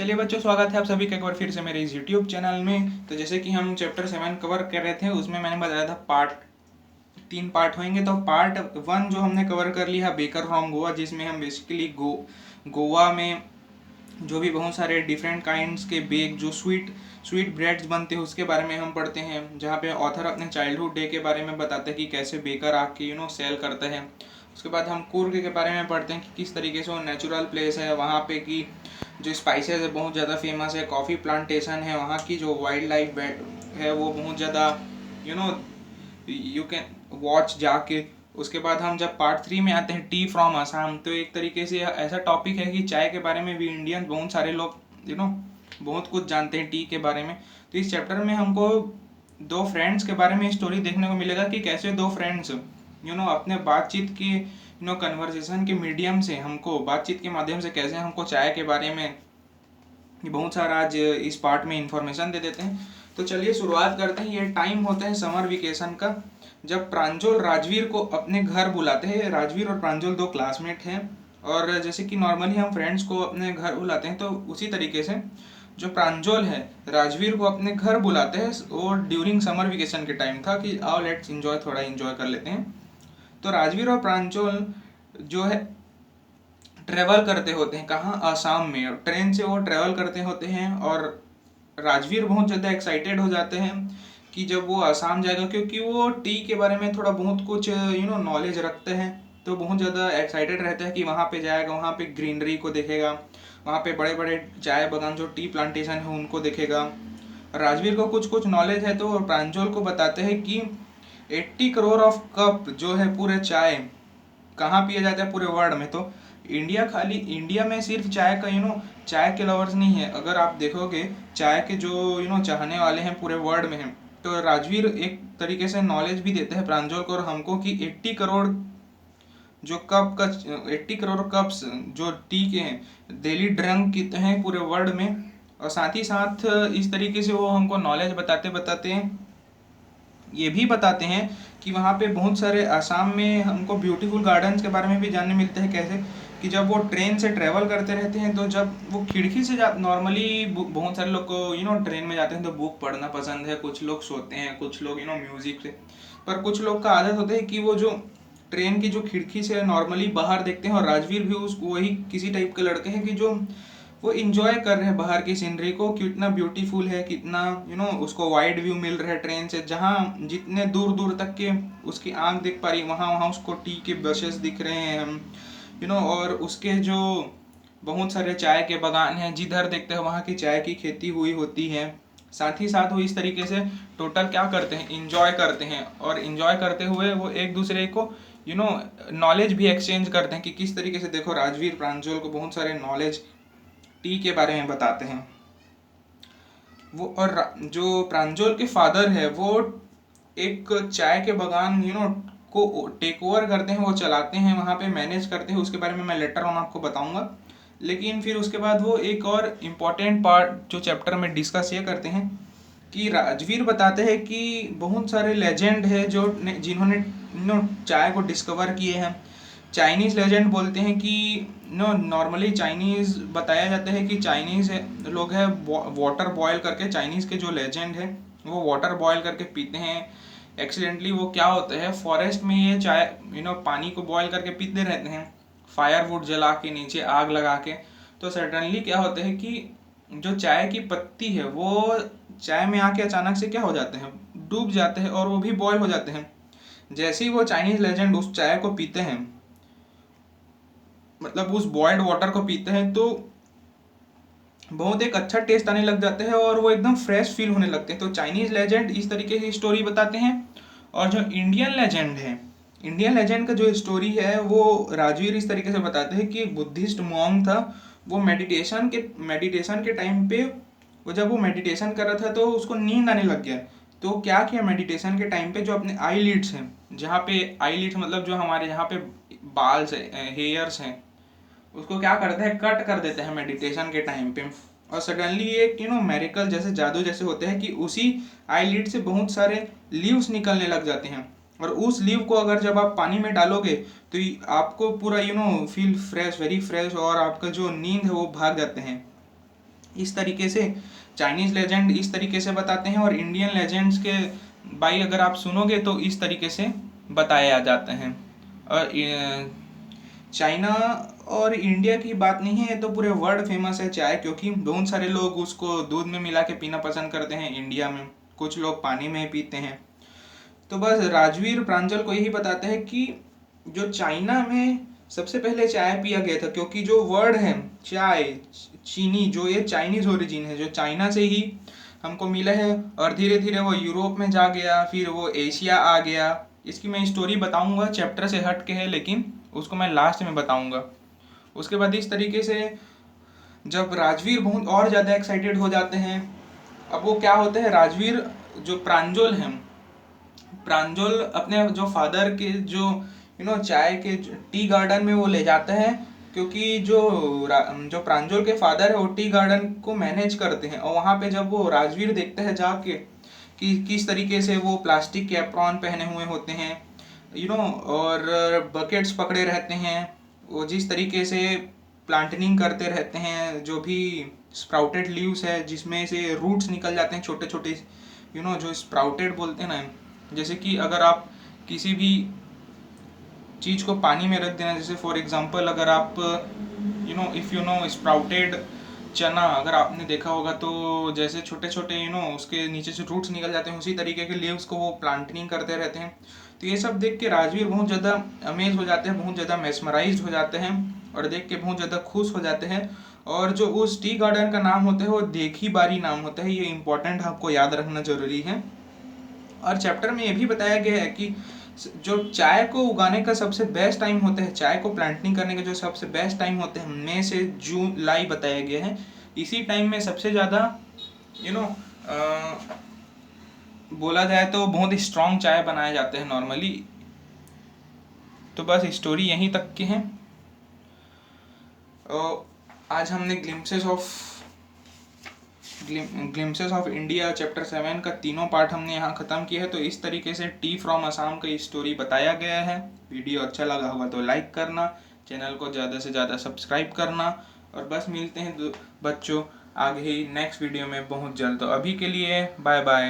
चलिए बच्चों, स्वागत है आप सभी का एक बार फिर से मेरे इस यूट्यूब चैनल में। तो जैसे कि हम चैप्टर 7 कवर कर रहे थे, उसमें मैंने बताया था तीन पार्ट होंगे। तो पार्ट 1 जो हमने कवर कर लिया बेकर फ्रॉम गोवा, जिसमें हम बेसिकली गोवा में जो भी बहुत सारे डिफरेंट काइंड्स के बेक जो स्वीट स्वीट ब्रेड्स बनते हैं उसके बारे में हम पढ़ते हैं, जहाँ पे ऑथर अपने चाइल्डहुड डे के बारे में बताते हैं कि कैसे बेकर आके सेल करते हैं। उसके बाद हम कुर्ग के बारे में पढ़ते हैं कि किस तरीके से वो नेचुरल प्लेस है वहाँ पे, की जो स्पाइसेस है बहुत ज़्यादा फेमस है, कॉफ़ी प्लांटेशन है वहाँ की, जो वाइल्ड लाइफ है वो बहुत ज़्यादा you know you can watch जाके। उसके बाद हम जब पार्ट 3 में आते हैं टी फ्रॉम असम, तो एक तरीके से ऐसा टॉपिक है कि चाय के बारे में भी इंडियन बहुत सारे लोग बहुत कुछ जानते हैं टी के बारे में। तो इस चैप्टर में हमको दो फ्रेंड्स के बारे में स्टोरी देखने को मिलेगा कि कैसे दो फ्रेंड्स अपने बातचीत की कन्वर्सेशन के मीडियम से, हमको बातचीत के माध्यम से कैसे हमको चाय के बारे में बहुत सारा आज इस पार्ट में इंफॉर्मेशन दे देते हैं। तो चलिए शुरुआत करते हैं। ये टाइम होता है समर वेकेशन का, जब प्रांजल राजवीर को अपने घर बुलाते हैं। राजवीर और प्रांजल दो क्लासमेट हैं, और जैसे कि नॉर्मली हम फ्रेंड्स को अपने घर बुलाते हैं, तो उसी तरीके से जो प्रांजल है राजवीर को अपने घर बुलाते हैं। वो ड्यूरिंग समर वेकेशन के टाइम था कि आओ लेट्स इंजॉय, थोड़ा इंजॉय कर लेते हैं। तो राजवीर और प्रांजल जो है ट्रेवल करते होते हैं, कहाँ, आसाम में। ट्रेन से वो ट्रेवल करते होते हैं, और राजवीर बहुत ज़्यादा एक्साइटेड हो जाते हैं कि जब वो आसाम जाएगा, क्योंकि वो टी के बारे में थोड़ा बहुत कुछ नॉलेज रखते हैं। तो बहुत ज़्यादा एक्साइटेड रहते हैं कि वहाँ पे जाएगा, वहाँ पे ग्रीनरी को देखेगा, वहाँ पे बड़े बड़े चाय बागान जो टी प्लांटेशन है उनको देखेगा। राजवीर को कुछ कुछ नॉलेज है, तो प्रांजल को बताते हैं कि 80 करोड़ ऑफ कप जो है पूरे चाय कहाँ पिया जाता है पूरे वर्ल्ड में। तो इंडिया में सिर्फ चाय का चाय के लवर्स नहीं है। अगर आप देखोगे चाय के जो चाहने वाले हैं पूरे वर्ल्ड में हैं। तो राजवीर एक तरीके से नॉलेज भी देते हैं प्रांजल को और हमको कि 80 करोड़ जो कप का 80 करोड़ कप्स जो टी के हैं डेली ड्रंक कितने हैं पूरे वर्ल्ड में। और साथ ही साथ इस तरीके से वो हमको नॉलेज बताते बताते ये भी बताते हैं कि वहाँ पे बहुत सारे आसाम में हमको ब्यूटीफुल गार्डन्स के बारे में भी जानने मिलते हैं। कैसे कि जब वो ट्रेन से ट्रेवल करते रहते हैं, तो जब वो खिड़की से नॉर्मली बहुत सारे लोग को ट्रेन में जाते हैं तो बुक पढ़ना पसंद है, कुछ लोग सोते हैं, कुछ लोग म्यूजिक से। पर कुछ लोग का आदत होता है कि वो जो ट्रेन की जो खिड़की से नॉर्मली बाहर देखते हैं। और राजवीर भी उस वही किसी टाइप के लड़के हैं कि जो वो इंजॉय कर रहे हैं बाहर की सीनरी को, कितना ब्यूटीफुल है, कितना उसको वाइड व्यू मिल रहा है ट्रेन से, जहाँ जितने दूर दूर तक के उसकी आंख दिख पा रही, वहाँ वहाँ उसको टी के ब्रशेस दिख रहे हैं हम और उसके जो बहुत सारे चाय के बागान हैं, जिधर देखते हैं वहाँ की चाय की खेती हुई होती है। साथ ही साथ वो इस तरीके से टोटल क्या करते हैं, इंजॉय करते हैं। और इंजॉय करते हुए वो एक दूसरे को नॉलेज भी एक्सचेंज करते हैं कि किस तरीके से, देखो राजवीर प्रांजल को बहुत सारे नॉलेज टी के बारे में बताते हैं वो। और जो प्रांजल के फादर है वो एक चाय के बागान को टेक ओवर करते हैं, वो चलाते हैं, वहाँ पे मैनेज करते हैं। उसके बारे में मैं लेटर ऑन आपको बताऊंगा। लेकिन फिर उसके बाद वो एक और इम्पॉर्टेंट पार्ट जो चैप्टर में डिस्कस ये करते हैं कि राजवीर बताते हैं कि बहुत सारे लेजेंड है जो जिन्होंने चाय को डिस्कवर किए हैं। चाइनीज़ लेजेंड बोलते हैं कि नॉर्मली चाइनीज़ बताया जाता है कि चाइनीज़ लोग हैं वाटर बॉयल करके, चाइनीज़ के जो लेजेंड है वो वाटर बॉयल करके पीते हैं। एक्सीडेंटली वो क्या होता है, फॉरेस्ट में ये चाय पानी को बॉयल करके पीते रहते हैं, फायरवुड जला के, नीचे आग लगा के। तो सडनली क्या होता है कि जो चाय की पत्ती है वो चाय में आके अचानक से क्या हो जाते हैं, डूब जाते हैं, और वो भी बॉयल हो जाते हैं। जैसे ही वो चाइनीज लेजेंड उस चाय को पीते हैं, मतलब उस बॉइल्ड वाटर को पीते हैं, तो बहुत एक अच्छा टेस्ट आने लग जाता है और वो एकदम फ्रेश फील होने लगते हैं। तो चाइनीज लेजेंड इस तरीके की स्टोरी बताते हैं। और जो इंडियन लेजेंड है, इंडियन लेजेंड का जो स्टोरी है वो राजवीर इस तरीके से बताते हैं कि एक बुद्धिस्ट मॉन्क था। वो मेडिटेशन के टाइम पे, वो जब वो मेडिटेशन कर रहा था तो उसको नींद आने लग गया। तो क्या किया, मेडिटेशन के टाइम पे जो अपने आई लिड्स हैं, जहाँ पे आई लिड्स मतलब जो हमारे यहाँ पे बाल्स है, हेयर्स हैं, उसको क्या करते हैं, कट कर देते हैं मेडिटेशन के टाइम पे। और सडनली एक मेरिकल जैसे, जादू जैसे होते हैं कि उसी आईलिड से बहुत सारे लीव्स निकलने लग जाते हैं। और उस लीव को अगर जब आप पानी में डालोगे तो आपको पूरा फील फ्रेश, वेरी फ्रेश, और आपका जो नींद है वो भाग जाते हैं। इस तरीके से चाइनीज़ लेजेंड इस तरीके से बताते हैं, और इंडियन लेजेंड्स के भाई अगर आप सुनोगे तो इस तरीके से बताए जाते हैं। और चाइना और इंडिया की बात नहीं है, ये तो पूरे वर्ल्ड फेमस है चाय, क्योंकि बहुत सारे लोग उसको दूध में मिला के पीना पसंद करते हैं इंडिया में, कुछ लोग पानी में पीते हैं। तो बस राजवीर प्रांजल को यही बताते हैं कि जो चाइना में सबसे पहले चाय पिया गया था, क्योंकि जो वर्ड है चाय, चीनी, जो ये चाइनीज ओरिजिन है, जो चाइना से ही हमको मिला है, और धीरे धीरे वो यूरोप में जा गया, फिर वो एशिया आ गया। इसकी मैं स्टोरी बताऊंगा, चैप्टर से हट के है, लेकिन उसको मैं लास्ट में बताऊंगा। उसके बाद इस तरीके से जब राजवीर बहुत और ज़्यादा एक्साइटेड हो जाते हैं, अब वो क्या होते हैं, राजवीर जो प्रांजल हैं, प्रांजल अपने जो फादर के जो चाय के टी गार्डन में वो ले जाते हैं, क्योंकि जो प्रांजल के फादर है वो टी गार्डन को मैनेज करते हैं। और वहाँ पे जब वो राजवीर देखते हैं जाके कि किस तरीके से वो प्लास्टिक के एप्रॉन पहने हुए होते हैं, और बकेट्स पकड़े रहते हैं, वो जिस तरीके से प्लांटनिंग करते रहते हैं, जो भी स्प्राउटेड लीव्स है जिसमें से रूट्स निकल जाते हैं छोटे छोटे, जो स्प्राउटेड बोलते हैं ना, जैसे कि अगर आप किसी भी चीज़ को पानी में रख देना, जैसे फॉर एग्जांपल अगर आप इफ़ स्प्राउटेड चना अगर आपने देखा होगा, तो जैसे छोटे छोटे उसके नीचे से रूट्स निकल जाते हैं, उसी तरीके के लीव्स को वो प्लांटनिंग करते रहते हैं। तो ये सब देख के राजवीर बहुत ज़्यादा अमेज हो जाते हैं, बहुत ज़्यादा मेस्मराइज्ड हो जाते हैं, और देख के बहुत ज़्यादा खुश हो जाते हैं। और जो उस टी गार्डन का नाम होता है वो देखी बारी नाम होता है, ये इंपॉर्टेंट आपको याद रखना ज़रूरी है। और चैप्टर में ये भी बताया गया है कि जो चाय को उगाने का सबसे बेस्ट टाइम होता है, चाय को प्लांटिंग करने के जो सबसे बेस्ट टाइम होते हैं, मई से जुलाई बताया गया है। इसी टाइम में सबसे ज़्यादा बोला जाए तो बहुत ही स्ट्रॉन्ग चाय बनाए जाते हैं नॉर्मली। तो बस स्टोरी यहीं तक की है। आज हमने ग्लिम्सेस ऑफ इंडिया चैप्टर 7 का तीनों पार्ट हमने यहाँ ख़त्म किया है। तो इस तरीके से टी फ्रॉम असम का स्टोरी बताया गया है। वीडियो अच्छा लगा होगा तो लाइक करना, चैनल को ज़्यादा से ज़्यादा सब्सक्राइब करना, और बस मिलते हैं बच्चों आगे ही नेक्स्ट वीडियो में बहुत जल्द। तो अभी के लिए बाय बाय।